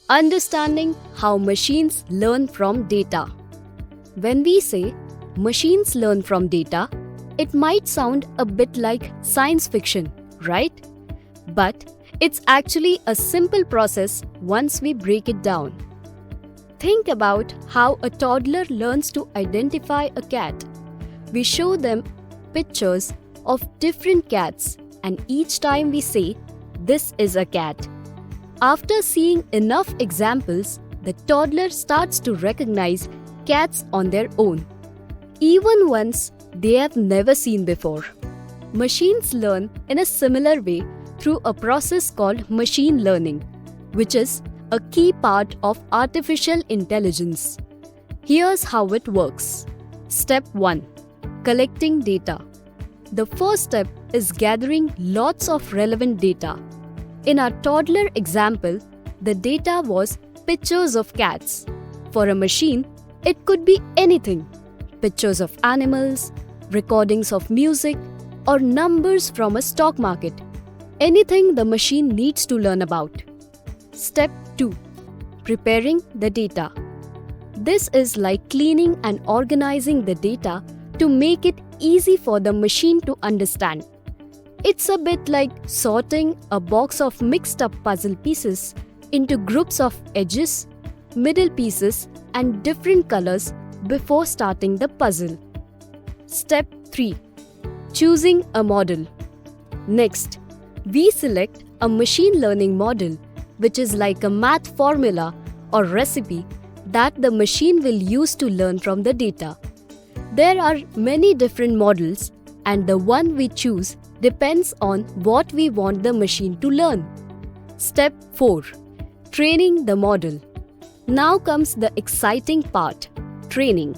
Understanding how machines learn from data. When we say machines learn from data, it might sound a bit like science fiction, right? But it's actually a simple process once we break it down. Think about how a toddler learns to identify a cat. We show them pictures of different cats, and each time we say, "This is a cat." After seeing enough examples, the toddler starts to recognize cats on their own, even ones they have never seen before. Machines learn in a similar way through a process called machine learning, which is a key part of artificial intelligence. Here's how it works. Step 1. Collecting data. The first step is gathering lots of relevant data. In our toddler example, the data was pictures of cats. For a machine, it could be anything: pictures of animals, recordings of music, or numbers from a stock market. Anything the machine needs to learn about. Step 2. Preparing the data. This is like cleaning and organizing the data to make it easy for the machine to understand. It's a bit like sorting a box of mixed up puzzle pieces into groups of edges, middle pieces, and different colors before starting the puzzle. Step 3. Choosing a model. Next, we select a machine learning model, which is like a math formula or recipe that the machine will use to learn from the data. There are many different models, and the one we choose depends on what we want the machine to learn. Step 4. Training the model. Now comes the exciting part: training.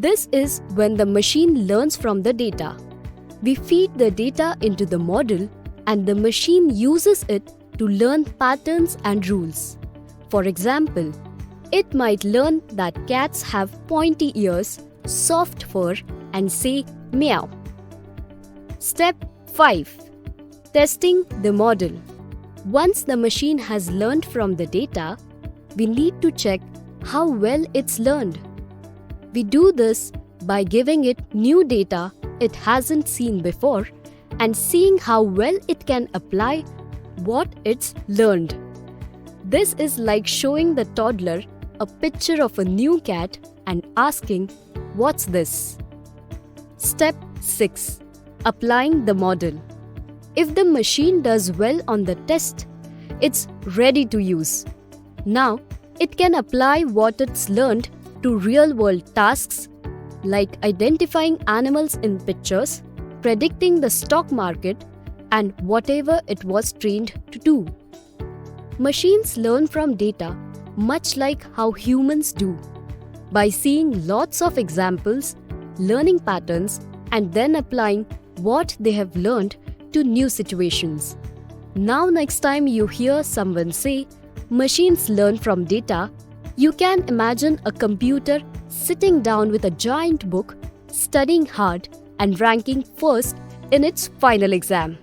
This is when the machine learns from the data. We feed the data into the model, and the machine uses it to learn patterns and rules. For example, it might learn that cats have pointy ears, soft fur, and say meow. Step 5. Testing the model. Once the machine has learned from the data, we need to check how well it's learned. We do this by giving it new data it hasn't seen before and seeing how well it can apply what it's learned. This is like showing the toddler a picture of a new cat and asking, "What's this?" Step 6. Applying the model. If the machine does well on the test, it's ready to use. Now, it can apply what it's learned to real-world tasks like identifying animals in pictures, predicting the stock market, and whatever it was trained to do. Machines learn from data much like how humans do, by seeing lots of examples, learning patterns, and then applying what they have learned to new situations. Now, next time you hear someone say, "Machines learn from data," you can imagine a computer sitting down with a giant book, studying hard, and ranking first in its final exam.